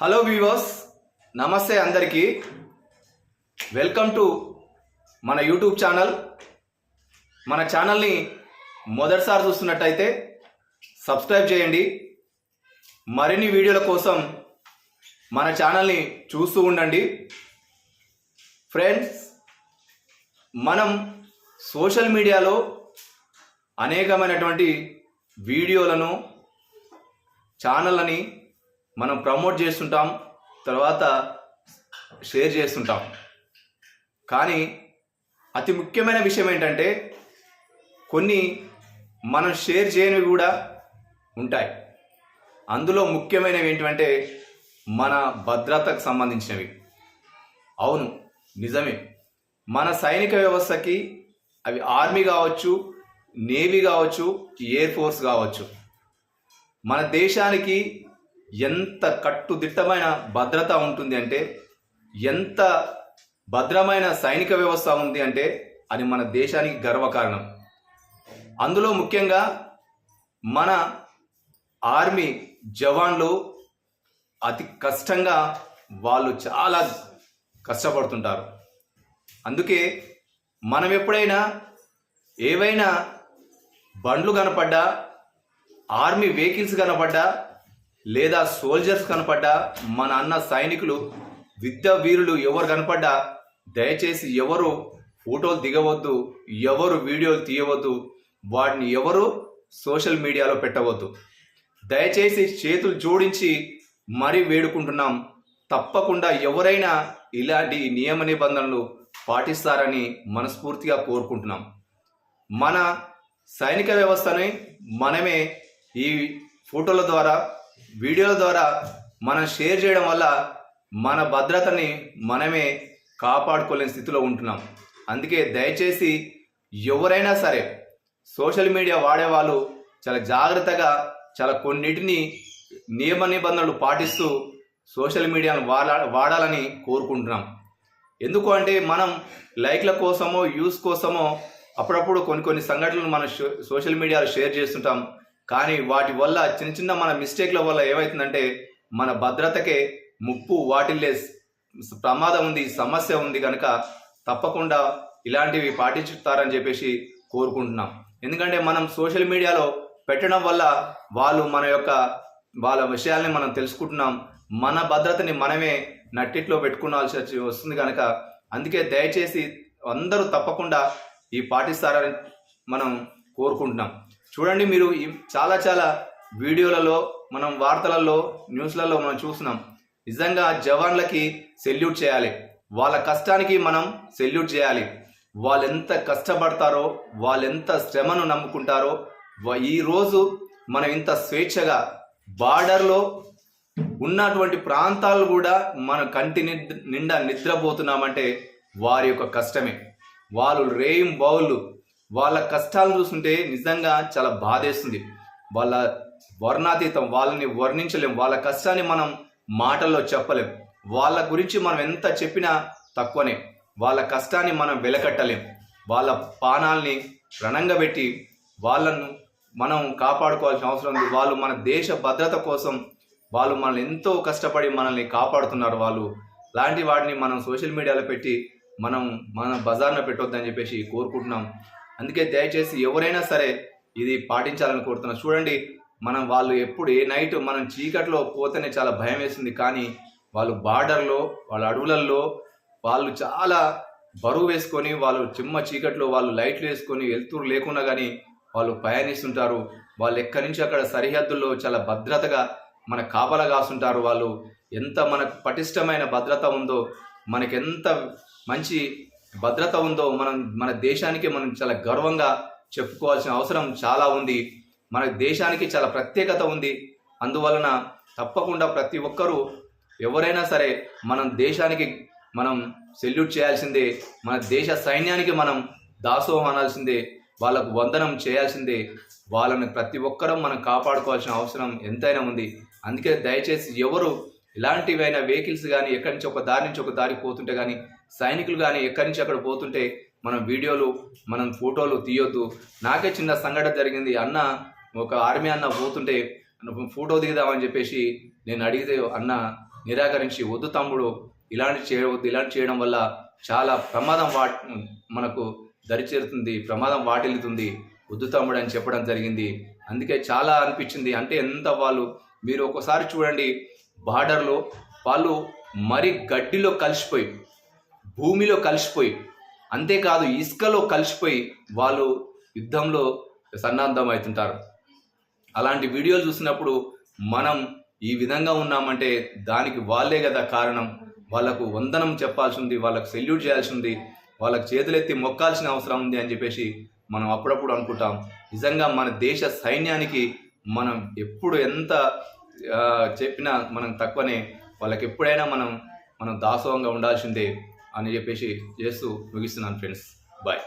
Hello viewers, నమస్తే అందరికీ. Welcome to మన యూట్యూబ్ ఛానల్. మన ఛానల్ని మొదటిసారి చూస్తున్నట్టయితే సబ్స్క్రైబ్ చేయండి. మరిన్ని వీడియోల కోసం మన ఛానల్ని చూస్తూ ఉండండి. ఫ్రెండ్స్, మనం సోషల్ మీడియాలో అనేకమైనటువంటి వీడియోలను, ఛానళ్ళని మనం ప్రమోట్ చేస్తుంటాం, తర్వాత షేర్ చేస్తుంటాం. కానీ అతి ముఖ్యమైన విషయం ఏంటంటే కొన్ని మనం షేర్ చేయనివి కూడా ఉంటాయి. అందులో ముఖ్యమైనవి ఏంటంటే మన భద్రతకు సంబంధించినవి. అవును, నిజమే. మన సైనిక వ్యవస్థకి అవి ఆర్మీ కావచ్చు, నేవీ కావచ్చు, ఎయిర్ ఫోర్స్ కావచ్చు, మన దేశానికి ఎంత కట్టుదిట్టమైన భద్రత ఉంటుంది అంటే, ఎంత భద్రమైన సైనిక వ్యవస్థ ఉంది అంటే అది మన దేశానికి గర్వకారణం. అందులో ముఖ్యంగా మన ఆర్మీ జవాన్లు అతి కష్టంగా వాళ్ళు చాలా కష్టపడుతుంటారు. అందుకే మనం ఎప్పుడైనా ఏవైనా బండ్లు కనపడ్డా, ఆర్మీ వెహికల్స్ కనపడ్డా, లేదా సోల్జర్స్ కనపడ్డా, మన అన్న సైనికులు, యుద్ధ వీరులు ఎవరు కనపడ్డా దయచేసి ఎవరు ఫోటోలు దిగవద్దు, ఎవరు వీడియోలు తీయవద్దు, వాటిని ఎవరు సోషల్ మీడియాలో పెట్టవద్దు. దయచేసి చేతులు జోడించి మరీ వేడుకుంటున్నాం. తప్పకుండా ఎవరైనా ఇలాంటి నియమ నిబంధనలు పాటిస్తారని మనస్ఫూర్తిగా కోరుకుంటున్నాం. మన సైనిక వ్యవస్థని మనమే ఈ ఫోటోల ద్వారా, వీడియోల ద్వారా మనం షేర్ చేయడం వల్ల మన భద్రతని మనమే కాపాడుకోలేని స్థితిలో ఉంటున్నాం. అందుకే దయచేసి ఎవరైనా సరే సోషల్ మీడియా వాడేవాళ్ళు చాలా జాగ్రత్తగా, చాలా కొన్నిటిని నియమ నిబంధనలు పాటిస్తూ సోషల్ మీడియాను వాడాలని కోరుకుంటున్నాం. ఎందుకు అంటే మనం లైక్ల కోసమో, వ్యూస్ కోసమో అప్పుడప్పుడు కొన్ని సంఘటనలు మనం సోషల్ మీడియాలో షేర్ చేస్తుంటాం. కానీ వాటి వల్ల చిన్న మన మిస్టేక్ల వల్ల ఏమవుతుందంటే మన భద్రతకే ముప్పు వాటిల్లే ప్రమాదం ఉంది, సమస్య ఉంది. కనుక తప్పకుండా ఇలాంటివి పాటించుతారని చెప్పేసి కోరుకుంటున్నాం. ఎందుకంటే మనం సోషల్ మీడియాలో పెట్టడం వల్ల వాళ్ళ విషయాల్ని మనం తెలుసుకుంటున్నాం. మన భద్రతని మనమే నట్టిట్లో పెట్టుకోవాల్సి వస్తుంది. కనుక అందుకే దయచేసి అందరూ తప్పకుండా ఈ పాటిస్తారని మనం కోరుకుంటున్నాం. చూడండి, మీరు చాలా వీడియోలలో, మనం వార్తలలో, న్యూస్లలో మనం చూస్తున్నాం. నిజంగా జవాన్లకి సెల్యూట్ చేయాలి. వాళ్ళ కష్టానికి మనం సెల్యూట్ చేయాలి. వాళ్ళు ఎంత కష్టపడతారో, వాళ్ళు ఎంత శ్రమను నమ్ముకుంటారో. ఈరోజు మనం ఇంత స్వేచ్ఛగా బార్డర్లో ఉన్నటువంటి ప్రాంతాలు కూడా మన కంటి నిండా నిద్రపోతున్నామంటే వారి యొక్క కష్టమే. వాళ్ళు రేయిం బౌళ్ళు, వాళ్ళ కష్టాలను చూస్తుంటే నిజంగా చాలా బాధేస్తుంది. వాళ్ళ వర్ణాతీతం, వాళ్ళని వర్ణించలేం. వాళ్ళ కష్టాన్ని మనం మాటల్లో చెప్పలేం. వాళ్ళ గురించి మనం ఎంత చెప్పినా తక్కువనే. వాళ్ళ కష్టాన్ని మనం వెలకట్టలేం. వాళ్ళ పానాల్ని రణంగా పెట్టి వాళ్ళను మనం కాపాడుకోవాల్సిన అవసరం ఉంది. వాళ్ళు మన దేశ భద్రత కోసం వాళ్ళు మనల్ని ఎంతో కష్టపడి మనల్ని కాపాడుతున్నారు. వాళ్ళు లాంటి వాటిని మనం సోషల్ మీడియాలో పెట్టి మన బజార్న పెట్టొద్దని చెప్పేసి కోరుకుంటున్నాం. అందుకే దయచేసి ఎవరైనా సరే ఇది పాటించాలని కోరుతున్నాం. చూడండి, వాళ్ళు ఎప్పుడు ఏ నైట్ మనం చీకట్లో పోతేనే చాలా భయం వేస్తుంది. కానీ వాళ్ళు బార్డర్లో, వాళ్ళ అడవులలో వాళ్ళు చాలా బరువు వేసుకొని, వాళ్ళు చిమ్మ చీకట్లో వాళ్ళు లైట్లు వేసుకొని వెళ్తురు లేకుండా కానీ వాళ్ళు ప్రయాణిస్తుంటారు. వాళ్ళు ఎక్కడి నుంచి అక్కడ సరిహద్దుల్లో చాలా భద్రతగా మన కాపలా కాస్తుంటారు. వాళ్ళు ఎంత మనకు పటిష్టమైన భద్రత ఉందో, మనకెంత మంచి భద్రత ఉందో మన దేశానికి మనం చాలా గర్వంగా చెప్పుకోవాల్సిన అవసరం చాలా ఉంది. మన దేశానికి చాలా ప్రత్యేకత ఉంది. అందువలన తప్పకుండా ప్రతి ఒక్కరూ ఎవరైనా సరే మనం దేశానికి మనం సెల్యూట్ చేయాల్సిందే. మన దేశ సైన్యానికి మనం దాసోహం అనాల్సిందే, వాళ్ళకు వందనం చేయాల్సిందే. వాళ్ళని ప్రతి ఒక్కరూ మనం కాపాడుకోవాల్సిన అవసరం ఎంతైనా ఉంది. అందుకే దయచేసి ఎవరు ఇలాంటివైనా వెహికల్స్ కానీ ఎక్కడి నుంచి ఒక దారి నుంచి ఒక దారికి పోతుంటే కానీ, సైనికులు కానీ ఎక్కడి నుంచి అక్కడ పోతుంటే మనం వీడియోలు, మనం ఫోటోలు తీయొద్దు. నాకే చిన్న సంఘటన జరిగింది. అన్న ఒక ఆర్మీ అన్న పోతుంటే ఫోటో దిగుదామని చెప్పేసి నేను అడిగితే, అన్న నిరాకరించి వద్దు తమ్ముడు ఇలాంటి చేయవద్దు, ఇలాంటి చేయడం వల్ల చాలా ప్రమాదం మనకు దరిచేరుతుంది, ప్రమాదం వాటిల్లుతుంది, వద్దు తమ్ముడు అని చెప్పడం జరిగింది. అందుకే చాలా అనిపించింది. అంటే ఎంత వాళ్ళు మీరు ఒకసారి చూడండి, బార్డర్లో వాళ్ళు మరి గడ్డిలో కలిసిపోయి, భూమిలో కలిసిపోయి, అంతేకాదు ఇసుకలో కలిసిపోయి వాళ్ళు యుద్ధంలో సన్నద్ధం అవుతుంటారు. అలాంటి వీడియోలు చూసినప్పుడు మనం ఈ విధంగా ఉన్నామంటే దానికి వాళ్ళే కదా కారణం. వాళ్ళకు వందనం చెప్పాల్సి ఉంది, వాళ్ళకు సెల్యూట్ చేయాల్సి ఉంది, వాళ్ళకు చేతులెత్తి మొక్కాల్సిన అవసరం ఉంది అని చెప్పేసి మనం అప్పుడప్పుడు అనుకుంటాం. నిజంగా మన దేశ సైన్యానికి మనం ఎప్పుడు ఎంత చెప్పినా మనం తక్కువనే. వాళ్ళకి ఎప్పుడైనా మనం దాసోహంగా ఉండాల్సిందే అని చెప్పేసి చేస్తూ ముగిస్తున్నాను ఫ్రెండ్స్. బాయ్.